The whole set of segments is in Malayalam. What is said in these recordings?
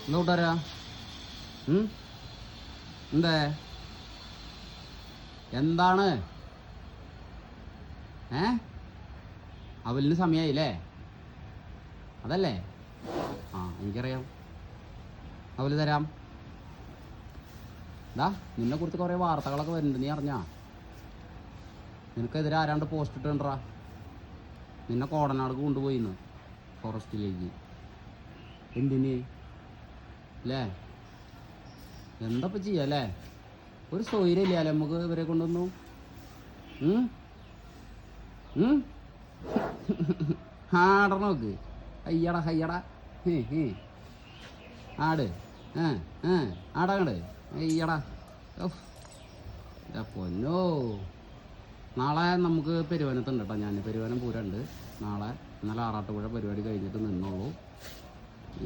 എന്താ കൂട്ടാരാ? എന്തേ എന്താണ്? അവലിന് സമയമായില്ലേ? അതല്ലേ? എനിക്കറിയാം. അവല് തരാം. നിന്നെ കുറിച്ച് കുറേ വാർത്തകളൊക്കെ വരുന്നുണ്ട്, നീ അറിഞ്ഞാ? നിനക്കെതിരെ ആരാണ്ട് പോസ്റ്റ് ഇട്ടുണ്ടാ? നിന്നെ കോടനാട് കൊണ്ടുപോയിന്ന് ഫോറസ്റ്റിലേക്ക്. എന്തിന് അല്ലേ? എന്താ ഇപ്പം ചെയ്യാല്ലേ? ഒരു സൗകര്യമില്ല അല്ലേ നമുക്ക് ഇവരെ കൊണ്ടൊന്നും? ആട നോക്ക്. അയ്യടാ അയ്യടാ ആട് ആടങ്ങട് അയ്യടാ. പൊന്നോ. നാളെ നമുക്ക് പെരുവനത്തുണ്ട് കേട്ടോ. ഞാൻ പെരുവനം പൂരമുണ്ട് നാളെ. ഇന്നലെ ആറാട്ടുപുഴ പരിപാടി കഴിഞ്ഞിട്ട് നിന്നുള്ളൂ.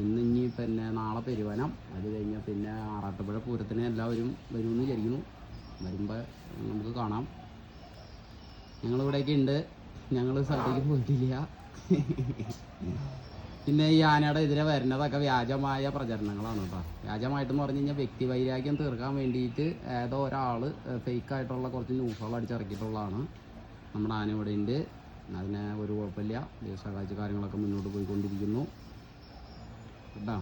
ഇനി പിന്നെ നാളെ പെരുവനം, അത് കഴിഞ്ഞാൽ പിന്നെ ആറാട്ടുപുഴ പൂരത്തിന് എല്ലാവരും വരുമെന്ന് വിചാരിക്കുന്നു. വരുമ്പോൾ നമുക്ക് കാണാം. ഞങ്ങളിവിടേക്ക് ഉണ്ട്. ഞങ്ങൾ സ്ഥലത്തേക്ക് പോയിട്ടില്ല. പിന്നെ ഈ ആനയുടെ എതിരെ വരുന്നതൊക്കെ വ്യാജമായ പ്രചരണങ്ങളാണ് കേട്ടോ. വ്യാജമായിട്ടെന്ന് പറഞ്ഞു കഴിഞ്ഞാൽ വ്യക്തിവൈരാഗ്യം തീർക്കാൻ വേണ്ടിയിട്ട് ഏതോ ഒരാൾ ഫേക്കായിട്ടുള്ള കുറച്ച് ന്യൂസുകൾ അടിച്ചിറക്കിയിട്ടുള്ളതാണ്. നമ്മുടെ ആന ഇവിടെ ഉണ്ട്, അതിന് ഒരു കുഴപ്പമില്ല. ദിവസകാഴ്ച കാര്യങ്ങളൊക്കെ മുന്നോട്ട് പോയിക്കൊണ്ടിരിക്കുന്നു കേട്ടോ.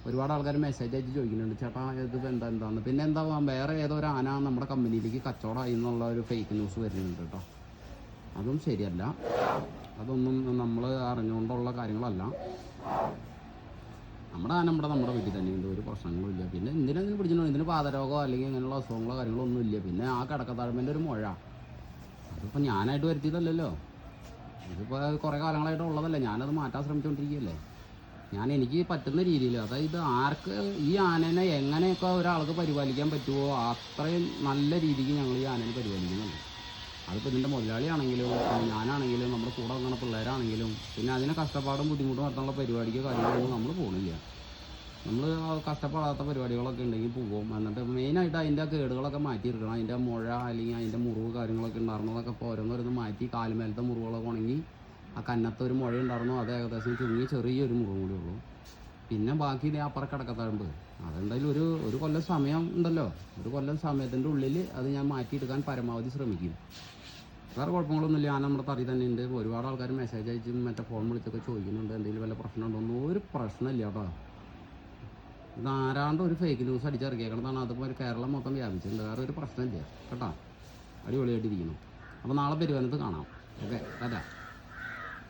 ഒരുപാട് ആൾക്കാർ മെസ്സേജ് അയച്ച് ചോദിക്കുന്നുണ്ട്, ചേട്ടാ ഇത് എന്താന്ന്. പിന്നെ എന്താ വേറെ ഏതോ ഒരു ആന നമ്മുടെ കമ്പനിയിലേക്ക് കച്ചവടമായി എന്നുള്ള ഒരു ഫേക്ക് ന്യൂസ് വരുന്നുണ്ട് കേട്ടോ. അതും ശരിയല്ല. അതൊന്നും നമ്മൾ അറിഞ്ഞുകൊണ്ടുള്ള കാര്യങ്ങളല്ല. നമ്മുടെ ആന നമ്മുടെ വീട്ടിൽ തന്നെയുണ്ട്, ഒരു പ്രശ്നങ്ങളും ഇല്ല. പിന്നെ എന്തിനെങ്കിലും പിടിച്ചിട്ടുണ്ടോ? ഇതിന് പാതരോഗമോ അല്ലെങ്കിൽ ഇങ്ങനെയുള്ള അസുഖങ്ങളോ കാര്യങ്ങളോ ഒന്നും ഇല്ല. പിന്നെ ആ കിടക്കത്താഴ്മേൻ്റെ ഒരു മുഴ, അതിപ്പോൾ ഞാനായിട്ട് വരുത്തിയതല്ലല്ലോ. ഇതിപ്പോൾ കുറേ കാലങ്ങളായിട്ട് ഉള്ളതല്ലേ. ഞാനത് മാറ്റാൻ ശ്രമിച്ചുകൊണ്ടിരിക്കുകയല്ലേ. എനിക്ക് പറ്റുന്ന രീതിയിൽ, അതായത് ആർക്ക് ഈ ആനേനെ എങ്ങനെയൊക്കെ ഒരാൾക്ക് പരിപാലിക്കാൻ പറ്റുമോ അത്രയും നല്ല രീതിക്ക് ഞങ്ങൾ ഈ ആനേനെ പരിപാലിക്കുന്നുണ്ട്. അതിപ്പോൾ ഇതിൻ്റെ മുതലാളിയാണെങ്കിലും ഞാനാണെങ്കിലും നമ്മുടെ കൂടെ വന്ന പിള്ളേരാണെങ്കിലും പിന്നെ അതിനെ കഷ്ടപ്പാടും ബുദ്ധിമുട്ടും നടത്താനുള്ള പരിപാടിക്കോ കാര്യങ്ങളൊന്നും നമ്മൾ പോകുന്നില്ല. നമ്മൾ കഷ്ടപ്പെടാത്ത പരിപാടികളൊക്കെ ഉണ്ടെങ്കിൽ പോകും. എന്നിട്ട് മെയിനായിട്ട് അതിൻ്റെ കേടുകളൊക്കെ മാറ്റിയെടുക്കണം. അതിൻ്റെ മുഴ അല്ലെങ്കിൽ അതിൻ്റെ മുറിവ് കാര്യങ്ങളൊക്കെ ഉണ്ടായിരുന്നതൊക്കെ ഇപ്പോൾ ഓരോന്നോരോന്ന് മാറ്റി, കാലുമേലത്തെ മുറിവുകളൊക്കെ ഉണങ്ങി, ആ കന്നത്തെ ഒരു മുഴ ഉണ്ടായിരുന്നു, അത് ഏകദേശം ചുരുങ്ങി ചെറിയൊരു മുറിവ് കൂടി ഉള്ളൂ. പിന്നെ ബാക്കി അപ്പുറം കിടക്കത്തഴമ്പ്, അതെന്തായാലും ഒരു കൊല്ലം സമയം ഉണ്ടല്ലോ. ഒരു കൊല്ലം സമയത്തിൻ്റെ ഉള്ളിൽ അത് ഞാൻ മാറ്റിയെടുക്കാൻ പരമാവധി ശ്രമിക്കും. വേറെ കുഴപ്പങ്ങളൊന്നുമില്ല. ഞാൻ നമ്മുടെ തറി തന്നെ ഉണ്ട്. ഒരുപാട് ആൾക്കാർ മെസ്സേജ് അയച്ചും മറ്റേ ഫോൺ വിളിച്ചൊക്കെ ചോദിക്കുന്നുണ്ട് എന്തെങ്കിലും വല്ല പ്രശ്നമുണ്ടോ. ഒരു പ്രശ്നമില്ല കേട്ടോ. ഇത് ആരാണ്ട് ഒരു ഫേക്ക് ന്യൂസ് അടിച്ചിറക്കിയേക്കണതാണ്. അതിപ്പോൾ ഒരു കേരളം മൊത്തം വ്യാപിച്ചിട്ടുണ്ട്. വേറെ ഒരു പ്രശ്നമില്ല കേട്ടോ. അടിപൊളിയായിട്ടിരിക്കുന്നു. അപ്പോൾ നാളെ പെരുവനത്ത് കാണാം. ഓക്കെ, ടാറ്റാ.